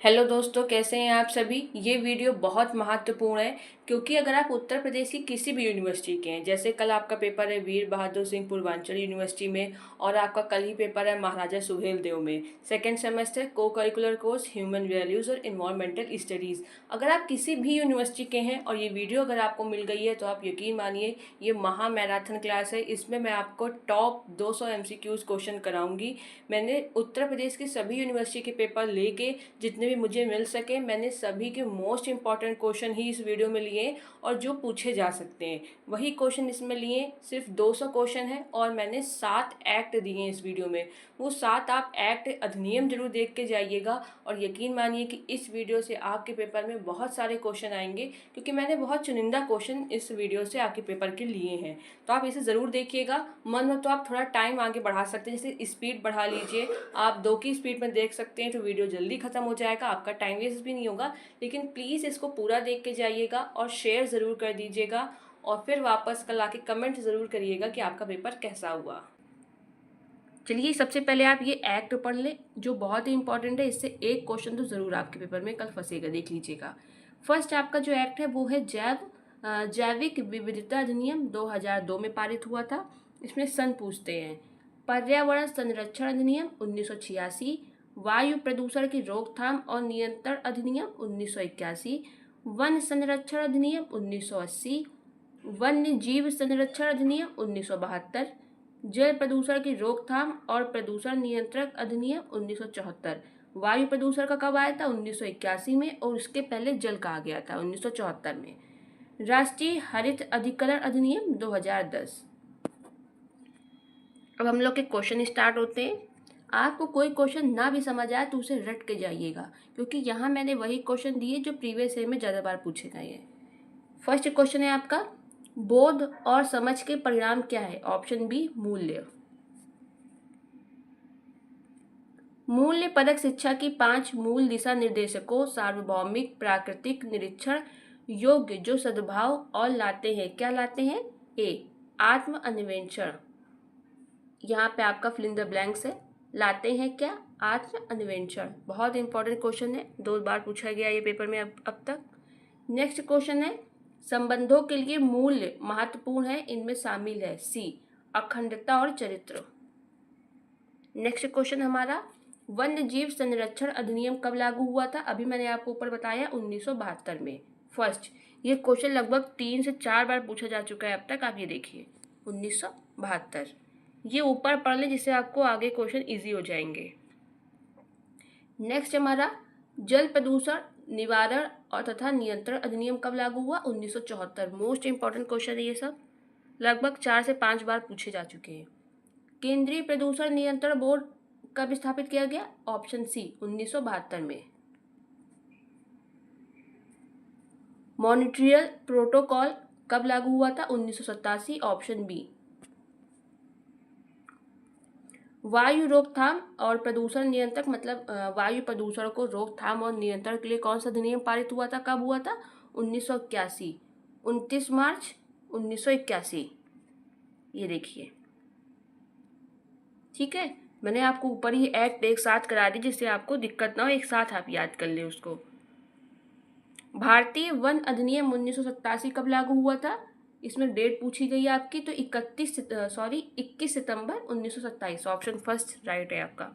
Hello दोस्तों, कैसे हैं आप सभी। ये वीडियो बहुत महत्वपूर्ण है क्योंकि अगर आप उत्तर प्रदेश की किसी भी यूनिवर्सिटी के हैं, जैसे कल आपका पेपर है वीर बहादुर सिंह पूर्वांचल यूनिवर्सिटी में और आपका कल ही पेपर है महाराजा सुहेल देव में, सेकेंड सेमेस्टर को करिकुलर कोर्स ह्यूमन वैल्यूज़ और इन्वायरमेंटल स्टडीज़। अगर आप किसी भी यूनिवर्सिटी के हैं और ये वीडियो अगर आपको मिल गई है तो आप यकीन मानिए ये महा मैराथन क्लास है। इसमें मैं आपको टॉप 200 MCQs क्वेश्चन कराऊंगी। मैंने उत्तर प्रदेश की सभी यूनिवर्सिटी के पेपर लेके जितने भी मुझे मिल सके मैंने सभी के मोस्ट इंपॉर्टेंट क्वेश्चन ही इस वीडियो में लिए और जो पूछे जा सकते हैं वही क्वेश्चन इसमें लिए। सिर्फ 200 क्वेश्चन है और मैंने 7 एक्ट दिए हैं इस वीडियो में। वो 7 आप एक्ट अधिनियम जरूर देख के जाइएगा और यकीन मानिए कि इस वीडियो से आपके पेपर में बहुत सारे क्वेश्चन आएंगे क्योंकि मैंने बहुत चुनिंदा क्वेश्चन इस वीडियो से आपके पेपर के लिए हैं। तो आप इसे ज़रूर देखिएगा। मन हो तो आप थोड़ा टाइम आगे बढ़ा सकते हैं, जैसे स्पीड बढ़ा लीजिए। आप 2 की स्पीड में देख सकते हैं तो वीडियो जल्दी ख़त्म हो जाएगा, आपका टाइम वेस्ट भी नहीं होगा। लेकिन प्लीज़ इसको पूरा देख के जाइएगा और शेयर ज़रूर कर दीजिएगा और फिर वापस कल आके कमेंट ज़रूर करिएगा कि आपका पेपर कैसा हुआ। चलिए सबसे पहले आप ये एक्ट पढ़ लें जो बहुत ही इंपॉर्टेंट है। इससे एक क्वेश्चन तो ज़रूर आपके पेपर में कल फंसेगा, देख लीजिएगा। फर्स्ट आपका जो एक्ट है वो है जैविक विविधता अधिनियम 2002 में पारित हुआ था। इसमें सन पूछते हैं। पर्यावरण संरक्षण अधिनियम 1986, वायु प्रदूषण की रोकथाम और नियंत्रण अधिनियम 1981, वन संरक्षण अधिनियम 1980, वन्य जीव संरक्षण अधिनियम 1972, जल प्रदूषण की रोकथाम और प्रदूषण नियंत्रण अधिनियम 1974। वायु प्रदूषण का कब आया था? 1981 में, और उसके पहले जल का आ गया था 1974 में। राष्ट्रीय हरित अधिकरण अधिनियम 2010। अब हम लोग के क्वेश्चन स्टार्ट होते हैं। आपको कोई क्वेश्चन ना भी समझ आए तो उसे रट के जाइएगा क्योंकि यहाँ मैंने वही क्वेश्चन दिए जो प्रीवियस ईयर में ज़्यादा बार पूछे गए हैं। फर्स्ट क्वेश्चन है आपका, बोध और समझ के परिणाम क्या है? ऑप्शन बी मूल्य। मूल्य परक शिक्षा की 5 मूल दिशा निर्देशकों सार्वभौमिक, प्राकृतिक, निरीक्षण योग्य जो सद्भाव और लाते हैं। क्या लाते हैं? ए आत्म अन्वेषण। यहाँ पे आपका फिल इन द ब्लैंक्स है। लाते हैं क्या? आत्म अन्वेषण। बहुत इंपॉर्टेंट क्वेश्चन है, 2 बार पूछा गया ये पेपर में अब तक। नेक्स्ट क्वेश्चन है, संबंधों के लिए मूल्य महत्वपूर्ण है, इनमें शामिल है सी अखंडता और चरित्र। नेक्स्ट क्वेश्चन हमारा, वन्य जीव संरक्षण अधिनियम कब लागू हुआ था? अभी मैंने आपको ऊपर बताया 1972 में। फर्स्ट, ये क्वेश्चन लगभग 3 से 4 बार पूछा जा चुका है अब तक। आप ये देखिए 1972, ये ऊपर पढ़ लें जिससे आपको आगे क्वेश्चन इजी हो जाएंगे। नेक्स्ट हमारा, जल प्रदूषण निवारण और तथा नियंत्रण अधिनियम कब लागू हुआ? 1974। मोस्ट इंपॉर्टेंट क्वेश्चन है ये सब, लगभग 4 से 5 बार पूछे जा चुके हैं। केंद्रीय प्रदूषण नियंत्रण बोर्ड कब स्थापित किया गया? ऑप्शन सी 1972 में। मॉन्ट्रियल प्रोटोकॉल कब लागू हुआ था? 1987। Option B. वायु रोकथाम और प्रदूषण नियंत्रक मतलब वायु प्रदूषण को रोकथाम और नियंत्रण के लिए कौन सा अधिनियम पारित हुआ था? कब हुआ था? 1981, 29 मार्च 1981। ये देखिए, ठीक है। मैंने आपको ऊपर ही एक्ट एक साथ करा दी जिससे आपको दिक्कत ना हो, एक साथ आप याद कर ले उसको। भारतीय वन अधिनियम 1987 कब लागू हुआ था? इसमें डेट पूछी गई है आपकी, तो 21 सितंबर 1927। ऑप्शन फर्स्ट राइट है आपका।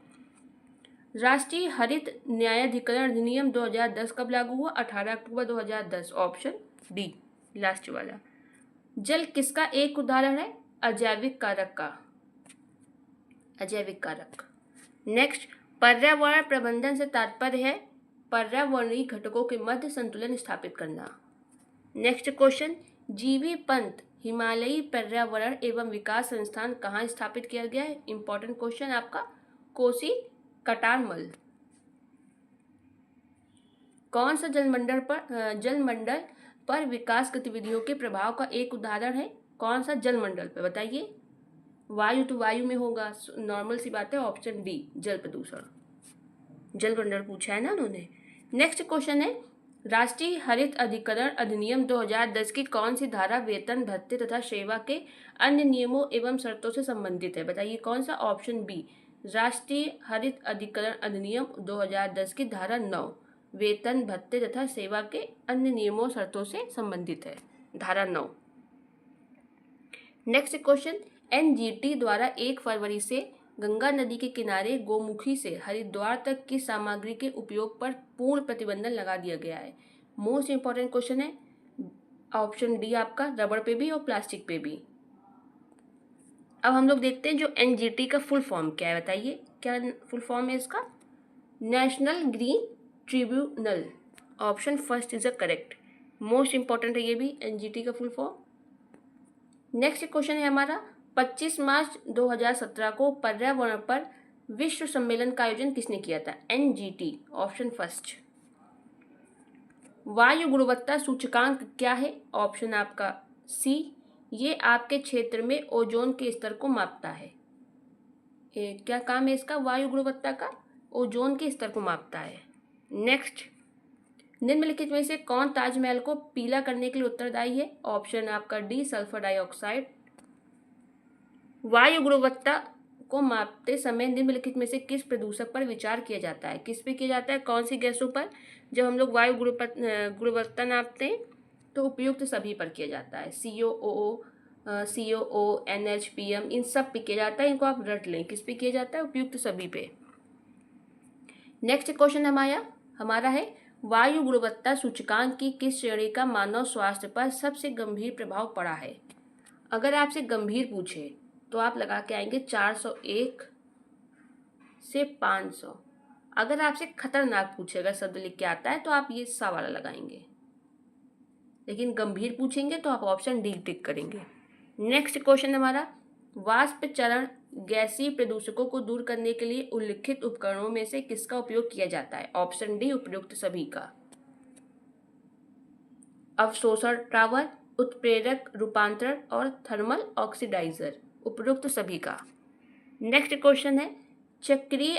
राष्ट्रीय हरित न्यायाधिकरण अधिनियम 2010 कब लागू हुआ? 18 अक्टूबर 2010। ऑप्शन डी लास्ट वाला। जल किसका एक उदाहरण है? अजैविक कारक का। अजैविक कारक। नेक्स्ट, पर्यावरण प्रबंधन से तात्पर्य है पर्यावरणीय घटकों के मध्य संतुलन स्थापित करना। नेक्स्ट क्वेश्चन, जीवी पंत हिमालयी पर्यावरण एवं विकास संस्थान कहाँ स्थापित किया गया है? इंपॉर्टेंट क्वेश्चन आपका, कोसी कटारमल। कौन सा जलमंडल पर विकास गतिविधियों के प्रभाव का एक उदाहरण है? कौन सा जलमंडल पे बताइए? वायु तो वायु में होगा, नॉर्मल सी बात है। ऑप्शन डी जल प्रदूषण। जलमंडल पूछा है ना उन्होंने। नेक्स्ट क्वेश्चन है, राष्ट्रीय हरित अधिकरण अधिनियम 2010 की कौन सी धारा वेतन भत्ते तथा सेवा के अन्य नियमों एवं शर्तों से संबंधित है? बताइए कौन सा? ऑप्शन बी राष्ट्रीय हरित अधिकरण अधिनियम 2010 की धारा 9 वेतन, भत्ते तथा सेवा के अन्य नियमों शर्तों से संबंधित है। धारा 9। नेक्स्ट क्वेश्चन, एनजीटी द्वारा 1 फरवरी से गंगा नदी के किनारे गोमुखी से हरिद्वार तक की सामग्री के उपयोग पर पूर्ण प्रतिबंध लगा दिया गया है। मोस्ट इंपॉर्टेंट क्वेश्चन है ऑप्शन डी आपका, रबड़ पे भी और प्लास्टिक पे भी। अब हम लोग देखते हैं जो एनजीटी का फुल फॉर्म क्या है, बताइए क्या फुल फॉर्म है इसका। National green tribunal, option first is a correct. Most important है ये भी, एनजीटी का फुल फॉर्म। नेक्स्ट क्वेश्चन है हमारा, 25 मार्च 2017 को पर्यावरण पर विश्व सम्मेलन का आयोजन किसने किया था। NGT, option first. वायु गुणवत्ता सूचकांक क्या है, ऑप्शन आपका सी, ये आपके क्षेत्र में ओजोन के स्तर को मापता है। क्या काम है इसका, वायु गुणवत्ता का, ओजोन के स्तर को मापता है। नेक्स्ट, निम्नलिखित में से कौन ताजमहल को पीला करने के लिए उत्तरदायी है, ऑप्शन आपका डी, सल्फर डाइऑक्साइड। वायु गुणवत्ता को मापते समय निम्नलिखित में से किस प्रदूषक पर विचार किया जाता है, किस पे किया जाता है, कौन सी गैसों पर। जब हम लोग वायु गुणवत्ता नापते हैं तो उपयुक्त सभी पर किया जाता है, COO, NH, PM, इन सब पे किया जाता है। इनको आप रट लें, किस पे किया जाता है, उपयुक्त सभी पे। नेक्स्ट क्वेश्चन हमारा है, वायु गुणवत्ता सूचकांक की किस श्रेणी का मानव स्वास्थ्य पर सबसे गंभीर प्रभाव पड़ा है। अगर आपसे गंभीर पूछे तो आप लगा के आएंगे 401 से 500। अगर आपसे खतरनाक पूछे, अगर शब्द लिख के आता है तो आप ये सा वाला लगाएंगे, लेकिन गंभीर पूछेंगे तो आप ऑप्शन डी टिक करेंगे। नेक्स्ट क्वेश्चन हमारा, वाष्प चरण गैसीय प्रदूषकों को दूर करने के लिए उल्लिखित उपकरणों में से किसका उपयोग किया जाता है, ऑप्शन डी, उपयुक्त सभी का। अवशोषण टावर, उत्प्रेरक रूपांतरण और थर्मल ऑक्सीडाइजर, उपयुक्त सभी का। नेक्स्ट क्वेश्चन है, चक्रीय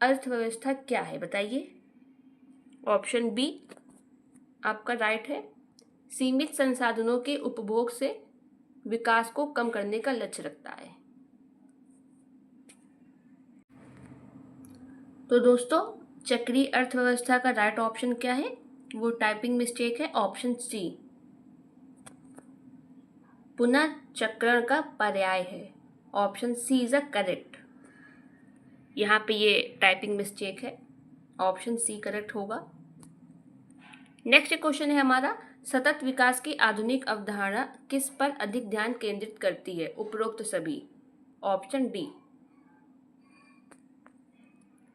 अर्थव्यवस्था क्या है, बताइए। ऑप्शन बी आपका राइट है, सीमित संसाधनों के उपभोग से विकास को कम करने का लक्ष्य रखता है। तो दोस्तों, चक्रीय अर्थव्यवस्था का राइट ऑप्शन क्या है, वो टाइपिंग मिस्टेक है, ऑप्शन सी, पुनर्चक्रण का पर्याय है, option C is a correct. यहाँ पे ये टाइपिंग मिस्टेक है, ऑप्शन सी करेक्ट होगा। नेक्स्ट क्वेश्चन है हमारा, सतत विकास की आधुनिक अवधारणा किस पर अधिक ध्यान केंद्रित करती है, उपरोक्त सभी, ऑप्शन डी।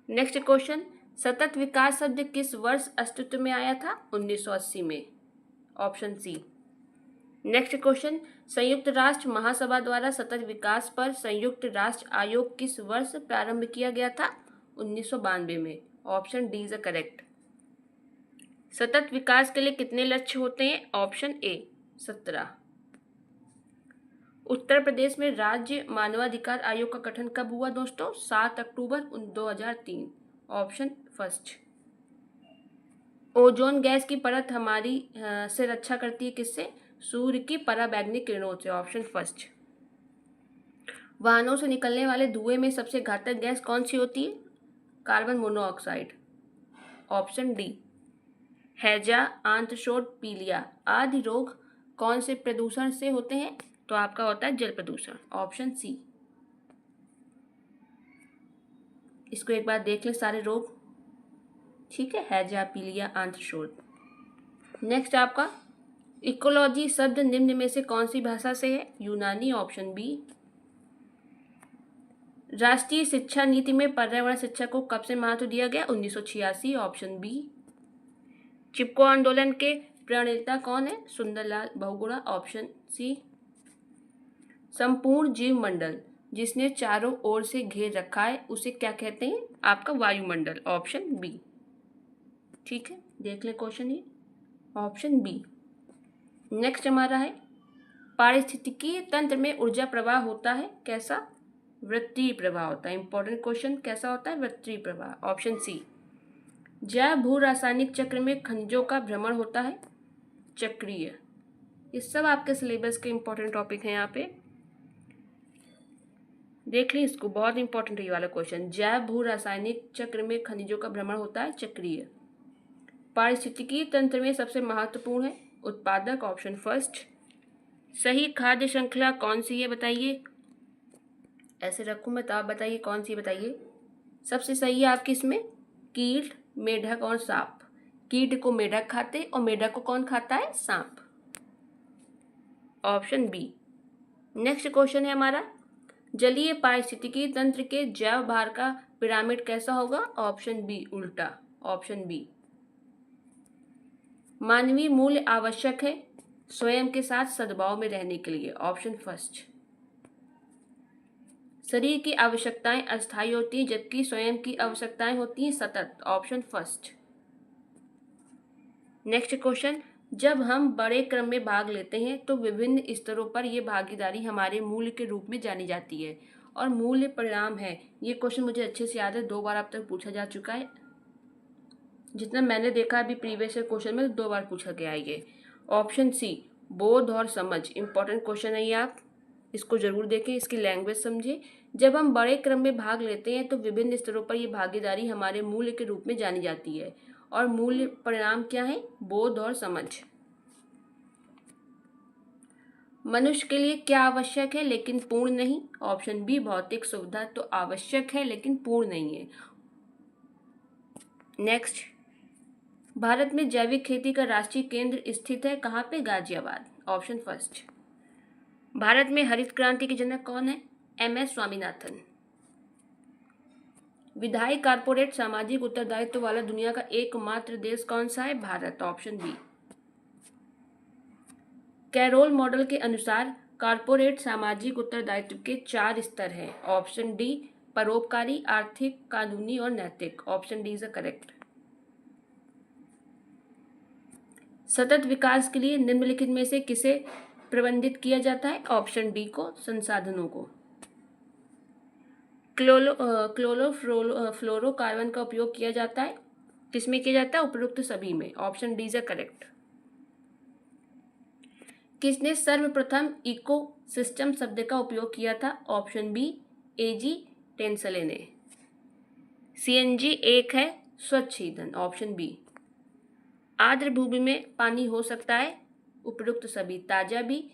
नेक्स्ट क्वेश्चन, सतत विकास शब्द किस वर्ष अस्तित्व में आया था, 1980 में, ऑप्शन सी। नेक्स्ट क्वेश्चन, संयुक्त राष्ट्र महासभा द्वारा सतत विकास पर संयुक्त राष्ट्र आयोग किस वर्ष प्रारंभ किया गया था, 1992 में, ऑप्शन डी इज करेक्ट। सतत विकास के लिए कितने लक्ष्य होते हैं, ऑप्शन ए, 17। उत्तर प्रदेश में राज्य मानवाधिकार आयोग का गठन कब हुआ दोस्तों, 7 अक्टूबर 2003, ऑप्शन फर्स्ट। ओजोन गैस की परत हमारी से रक्षा करती है किससे, सूर्य की पराबैंगनी किरणों से, ऑप्शन फर्स्ट। वाहनों से निकलने वाले धुएं में सबसे घातक गैस कौन सी होती है, कार्बन मोनोऑक्साइड, ऑप्शन डी। हैजा, आंत्रशोथ, पीलिया आदि रोग कौन से प्रदूषण से होते हैं, तो आपका होता है जल प्रदूषण, ऑप्शन सी। इसको एक बार देख लें सारे रोग, ठीक है, हैजा, पीलिया, आंत्रशोथ। नेक्स्ट आपका, इकोलॉजी शब्द निम्न में से कौन सी भाषा से है, यूनानी, ऑप्शन बी। राष्ट्रीय शिक्षा नीति में पर्यावरण शिक्षा को कब से महत्व दिया गया, 1986, ऑप्शन बी। चिपको आंदोलन के प्रणेता कौन है, सुंदरलाल बहुगुणा, ऑप्शन सी। संपूर्ण जीव मंडल जिसने चारों ओर से घेर रखा है उसे क्या कहते हैं, आपका वायुमंडल, ऑप्शन बी। ठीक है, देख लें क्वेश्चन ये, ऑप्शन बी। नेक्स्ट हमारा है, पारिस्थितिकीय तंत्र में ऊर्जा प्रवाह होता है कैसा, वृत्तीय प्रवाह होता है। इंपॉर्टेंट क्वेश्चन, कैसा होता है, वृत्तीय प्रवाह, ऑप्शन सी। जैव भू रासायनिक चक्र में खनिजों का भ्रमण होता है चक्रीय। ये सब आपके सिलेबस के इंपॉर्टेंट टॉपिक हैं, यहाँ पे देख ली इसको, बहुत इंपॉर्टेंट है ये वाला क्वेश्चन। जैव भू रासायनिक चक्र में खनिजों का भ्रमण होता है चक्रीय। पारिस्थितिकी तंत्र में सबसे महत्वपूर्ण है उत्पादक, ऑप्शन फर्स्ट। सही खाद्य श्रृंखला कौन सी है बताइए, ऐसे रखूँ मैं तो आप बताइए कौन सी बताइए। सबसे सही है आपकी इसमें कीट, मेढक और सांप। कीट को मेढक खाते और मेढक को कौन खाता है, सांप, ऑप्शन बी। नेक्स्ट क्वेश्चन है हमारा, जलीय पारिस्थितिकी तंत्र के जैव भार का पिरामिड कैसा होगा, ऑप्शन बी उल्टा, ऑप्शन बी। मानवीय मूल्य आवश्यक है स्वयं के साथ सद्भाव में रहने के लिए, ऑप्शन फर्स्ट। शरीर की आवश्यकताएं अस्थायी होती हैं जबकि स्वयं की आवश्यकताएं होती हैं सतत, ऑप्शन फर्स्ट। नेक्स्ट क्वेश्चन, जब हम बड़े क्रम में भाग लेते हैं तो विभिन्न स्तरों पर यह भागीदारी हमारे मूल्य के रूप में जानी जाती है और मूल्य परिणाम है। ये क्वेश्चन मुझे अच्छे से याद है, 2 बार अब तक पूछा जा चुका है। जितना मैंने देखा अभी प्रीवियस क्वेश्चन में 2 बार पूछा गया है ये, ऑप्शन सी बोध और समझ। इंपॉर्टेंट क्वेश्चन है ये, आप इसको जरूर देखें, इसकी लैंग्वेज समझे। जब हम बड़े क्रम में भाग लेते हैं तो विभिन्न स्तरों पर यह भागीदारी हमारे मूल्य के रूप में जानी जाती है और मूल्य परिणाम क्या है, बोध और समझ। मनुष्य के लिए क्या आवश्यक है लेकिन पूर्ण नहीं, ऑप्शन बी भौतिक सुविधा तो आवश्यक है लेकिन पूर्ण नहीं है। नेक्स्ट, भारत में जैविक खेती का राष्ट्रीय केंद्र स्थित है कहाँ पे, गाजियाबाद, ऑप्शन फर्स्ट। भारत में हरित क्रांति के जनक कौन है, MS स्वामीनाथन। विधायी कारपोरेट सामाजिक उत्तरदायित्व वाला दुनिया का एकमात्र देश कौन सा है, Bharat, option B. Carroll model के अनुसार कारपोरेट सामाजिक उत्तरदायित्व के 4 स्तर हैं, ऑप्शन डी परोपकारी, आर्थिक, कानूनी और नैतिक, ऑप्शन डी इज करेक्ट। सतत विकास के लिए निम्नलिखित में से किसे प्रबंधित किया जाता है, ऑप्शन डी को, संसाधनों को। क्लोरोफ्लोरोकार्बन का उपयोग किया जाता है, किसमें किया जाता है, उपरोक्त सभी में, ऑप्शन डी इज करेक्ट। किसने सर्वप्रथम इको सिस्टम शब्द का उपयोग किया था, ऑप्शन बी AG टेंसले ने। CNG एक है स्वच्छ ईंधन, ऑप्शन बी। आर्द्र भूमि में पानी हो सकता है, उपयुक्त सभी, ताजा भी,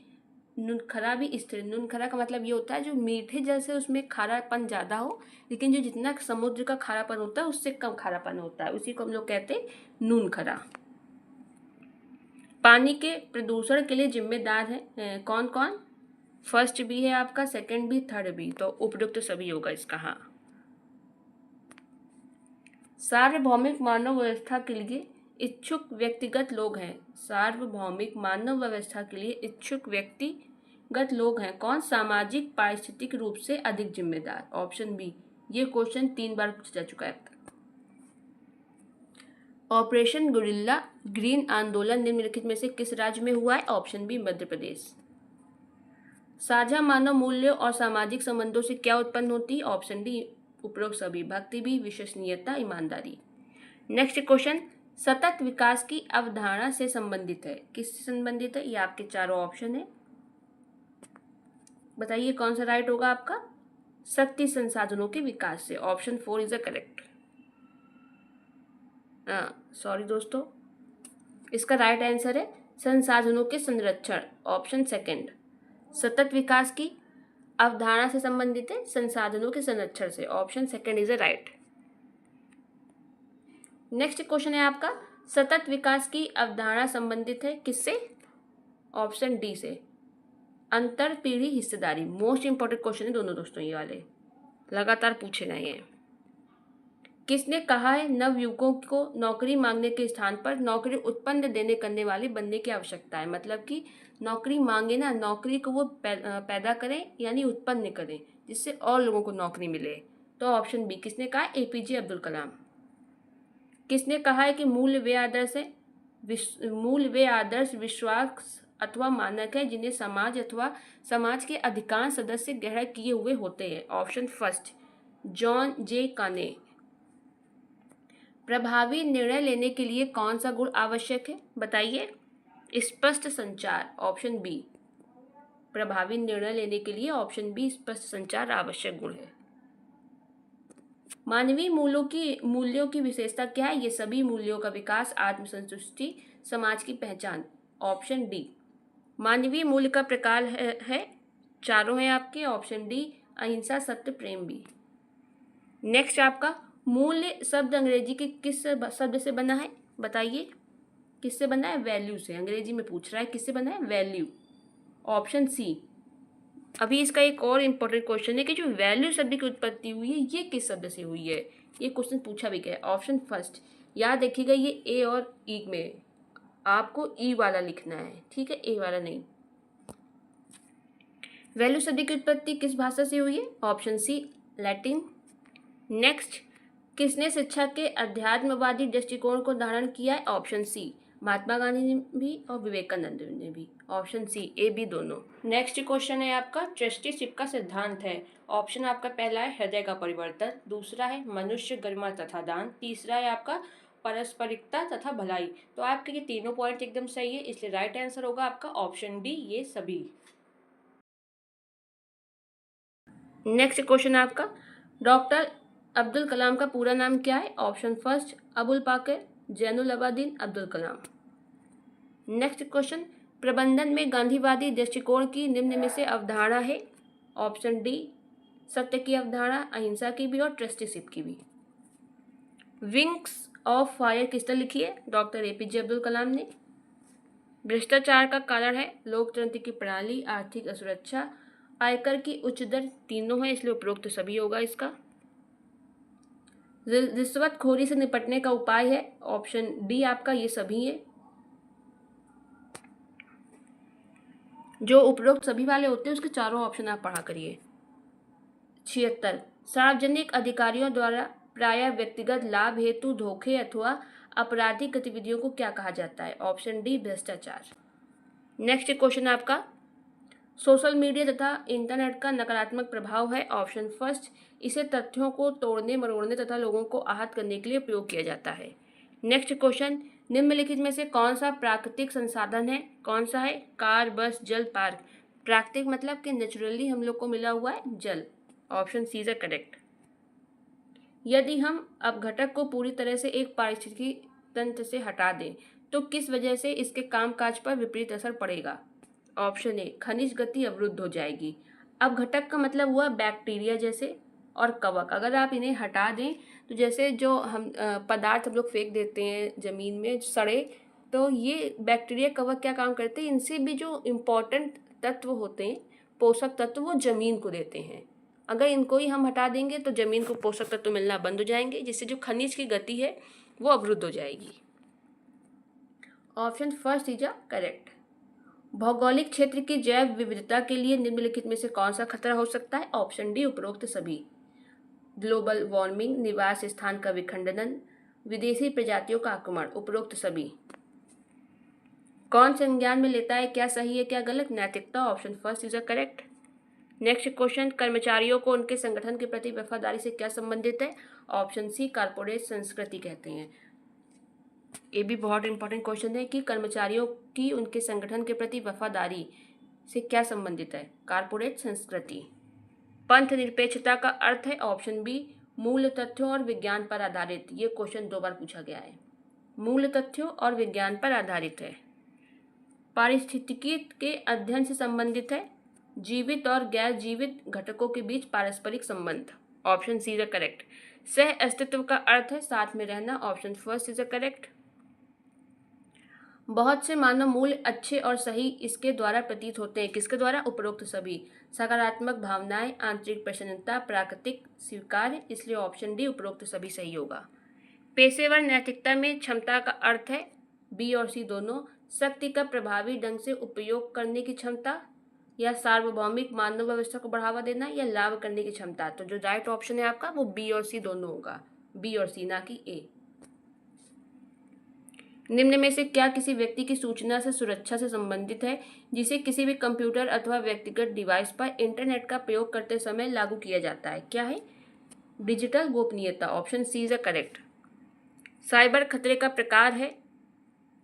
नुनखरा भी, स्थिर। नुनखरा का मतलब ये होता है जो मीठे जल से उसमें खारापन ज़्यादा हो, लेकिन जो जितना समुद्र का खारापन होता है उससे कम खारापन होता है, उसी को हम लोग कहते हैं नुनखरा। पानी के प्रदूषण के लिए जिम्मेदार है कौन कौन, फर्स्ट भी है आपका, सेकंड भी, थर्ड भी, तो उपयुक्त सभी होगा इसका, हाँ। सार्वभौमिक मानव व्यवस्था के लिए इच्छुक व्यक्तिगत लोग हैं, सार्वभौमिक मानव व्यवस्था के लिए इच्छुक व्यक्तिगत लोग हैं कौन, सामाजिक पारिस्थितिक रूप से अधिक जिम्मेदार, ऑप्शन बी। ये क्वेश्चन 3 बार पूछा जा चुका है। ऑपरेशन गुरिल्ला ग्रीन आंदोलन निम्नलिखित में से किस राज्य में हुआ है, ऑप्शन बी मध्य प्रदेश। साझा मानव मूल्यों और सामाजिक संबंधों से क्या उत्पन्न होती है, ऑप्शन डी उपरोक्त सभी, भक्ति भी, विश्वसनीयता, ईमानदारी। नेक्स्ट क्वेश्चन, सतत विकास की अवधारणा से संबंधित है, किससे संबंधित है, ये आपके चारों ऑप्शन है, बताइए कौन सा राइट होगा आपका, शक्ति संसाधनों के विकास से, option 4 is a correct. Sorry दोस्तों, इसका राइट आंसर है संसाधनों के संरक्षण, ऑप्शन सेकंड। सतत विकास की अवधारणा से संबंधित है संसाधनों के संरक्षण से, option second is a right. Next question है आपका, सतत विकास की अवधारणा संबंधित है किससे, ऑप्शन डी से, अंतर पीढ़ी हिस्सेदारी। मोस्ट इंपॉर्टेंट क्वेश्चन है दोनों दोस्तों, ये वाले लगातार पूछे गए हैं। किसने कहा है नवयुवकों को नौकरी मांगने के स्थान पर नौकरी उत्पन्न देने करने वाले बनने की आवश्यकता है, मतलब कि नौकरी मांगे ना, नौकरी को वो पैदा करें यानी उत्पन्न करें जिससे और लोगों को नौकरी मिले, तो ऑप्शन बी। किसने कहा, APJ अब्दुल कलाम। किसने कहा है कि मूल्य वे आदर्श विश्वास अथवा मानक है जिन्हें समाज अथवा समाज के अधिकांश सदस्य ग्रहण किए हुए होते हैं, ऑप्शन फर्स्ट जॉन J काने। प्रभावी निर्णय लेने के लिए कौन सा गुण आवश्यक है, बताइए, स्पष्ट संचार, ऑप्शन बी। प्रभावी निर्णय लेने के लिए ऑप्शन बी स्पष्ट संचार आवश्यक गुण है। मानवीय मूल्यों की विशेषता क्या है? ये सभी मूल्यों का विकास, आत्मसंतुष्टि, समाज की पहचान। Option D. मानवीय मूल्य का प्रकार है चारों हैं आपके। ऑप्शन डी अहिंसा, सत्य, प्रेम भी। नेक्स्ट आपका मूल्य शब्द अंग्रेजी के किस शब्द से बना है? बताइए किससे बना है? वैल्यू से। अंग्रेजी में पूछ रहा है किससे बना है? वैल्यू। Option C. अभी इसका एक और इम्पोर्टेंट क्वेश्चन है कि जो वैल्यू शब्द की उत्पत्ति हुई है ये किस शब्द से हुई है? ये क्वेश्चन पूछा भी गया है। ऑप्शन फर्स्ट, याद रखिएगा ये ए और ई में आपको ई वाला लिखना है, ठीक है, ए वाला नहीं। वैल्यू शब्द की उत्पत्ति किस भाषा से हुई है? ऑप्शन सी लैटिन। नेक्स्ट, किसने शिक्षा के अध्यात्मवादी दृष्टिकोण को धारण किया है? ऑप्शन सी महात्मा गांधी ने भी और विवेकानंद ने भी। ऑप्शन सी ए बी दोनों। नेक्स्ट क्वेश्चन है आपका ट्रस्टीशिप का सिद्धांत है। ऑप्शन आपका पहला है हृदय का परिवर्तन, दूसरा है मनुष्य गरिमा तथा दान, तीसरा है आपका पारस्परिकता तथा भलाई। तो आपके ये तीनों पॉइंट एकदम सही है, इसलिए राइट आंसर होगा आपका ऑप्शन डी ये सभी। नेक्स्ट क्वेश्चन आपका डॉक्टर अब्दुल कलाम का पूरा नाम क्या है? ऑप्शन फर्स्ट अबुल पाकर जैनुल अबादीन अब्दुल कलाम। नेक्स्ट क्वेश्चन प्रबंधन में गांधीवादी दृष्टिकोण की निम्न में से अवधारणा है? ऑप्शन डी सत्य की अवधारणा, अहिंसा की भी और ट्रस्टीशिप की भी। विंग्स ऑफ फायर किसने लिखी है? डॉक्टर एपीजे अब्दुल कलाम ने। भ्रष्टाचार का कारण है लोकतंत्र की प्रणाली, आर्थिक असुरक्षा, आयकर की उच्च दर, तीनों है इसलिए उपरोक्त सभी होगा इसका। रिश्वतखोरी से निपटने का उपाय है? ऑप्शन डी आपका ये सभी है। जो उपरोक्त सभी वाले होते हैं उसके चारों ऑप्शन आप पढ़ा करिए। 76 सार्वजनिक अधिकारियों द्वारा प्रायः व्यक्तिगत लाभ हेतु धोखे अथवा आपराधिक गतिविधियों को क्या कहा जाता है? ऑप्शन डी भ्रष्टाचार। नेक्स्ट क्वेश्चन आपका सोशल मीडिया तथा इंटरनेट का नकारात्मक प्रभाव है? ऑप्शन फर्स्ट इसे तथ्यों को तोड़ने मरोड़ने तथा लोगों को आहत करने के लिए प्रयोग किया जाता है। नेक्स्ट क्वेश्चन निम्नलिखित में से कौन सा प्राकृतिक संसाधन है? कौन सा है? कार, बस, जल, पार्क। प्राकृतिक मतलब कि नेचुरली हम लोग को मिला हुआ है जल। Option C is correct. यदि हम अपघटक को पूरी तरह से एक पारिस्थितिकी तंत्र से हटा दें तो किस वजह से इसके कामकाज पर विपरीत असर पड़ेगा? ऑप्शन ए खनिज गति अवरुद्ध हो जाएगी। अपघटक का मतलब हुआ बैक्टीरिया जैसे और कवक। अगर आप इन्हें हटा दें तो जैसे जो हम पदार्थ हम लोग फेंक देते हैं ज़मीन में सड़े, तो ये बैक्टीरिया कवक क्या काम करते हैं? इनसे भी जो इम्पोर्टेंट तत्व होते हैं, पोषक तत्व, वो ज़मीन को देते हैं। अगर इनको ही हम हटा देंगे तो ज़मीन को पोषक तत्व मिलना बंद हो जाएंगे, जिससे जो खनिज की गति है वो अवरुद्ध हो जाएगी। Option first is correct. भौगोलिक क्षेत्र की जैव विविधता के लिए निम्नलिखित में से कौन सा खतरा हो सकता है? ऑप्शन डी उपरोक्त सभी। ग्लोबल वार्मिंग, निवास स्थान का विखंडन, विदेशी प्रजातियों का आक्रमण, उपरोक्त सभी। कौन संज्ञान में लेता है क्या सही है क्या गलत? नैतिकता। Option first is correct. Next question कर्मचारियों को उनके संगठन के प्रति वफादारी से क्या संबंधित है? ऑप्शन सी कारपोरेट संस्कृति कहते हैं। ये भी बहुत इंपॉर्टेंट क्वेश्चन है कि कर्मचारियों की उनके संगठन के प्रति वफादारी से क्या संबंधित है? कारपोरेट संस्कृति। पंथ निरपेक्षता का अर्थ है? ऑप्शन बी मूल तथ्यों और विज्ञान पर आधारित। ये क्वेश्चन 2 बार पूछा गया है। मूल तथ्यों और विज्ञान पर आधारित है। पारिस्थितिकी के अध्ययन से संबंधित है? जीवित और गैर जीवित घटकों के बीच पारस्परिक संबंध। Option C is correct. सह अस्तित्व का अर्थ है साथ में रहना। Option first is correct. बहुत से मानव मूल्य अच्छे और सही इसके द्वारा प्रतीत होते हैं। किसके द्वारा? उपरोक्त सभी। सकारात्मक भावनाएं, आंतरिक प्रसन्नता, प्राकृतिक स्वीकार्य, इसलिए ऑप्शन डी उपरोक्त सभी सही होगा। पेशेवर नैतिकता में क्षमता का अर्थ है? बी और सी दोनों। शक्ति का प्रभावी ढंग से उपयोग करने की क्षमता, या सार्वभौमिक मानव व्यवस्था को बढ़ावा देना, या लाभ करने की क्षमता। तो जो राइट ऑप्शन है आपका वो बी और सी दोनों होगा। बी और सी, ना कि ए। निम्न में से क्या किसी व्यक्ति की सूचना से सुरक्षा से संबंधित है जिसे किसी भी कंप्यूटर अथवा व्यक्तिगत डिवाइस पर इंटरनेट का प्रयोग करते समय लागू किया जाता है? क्या है? डिजिटल गोपनीयता। Option C is correct. Cyber खतरे का प्रकार है?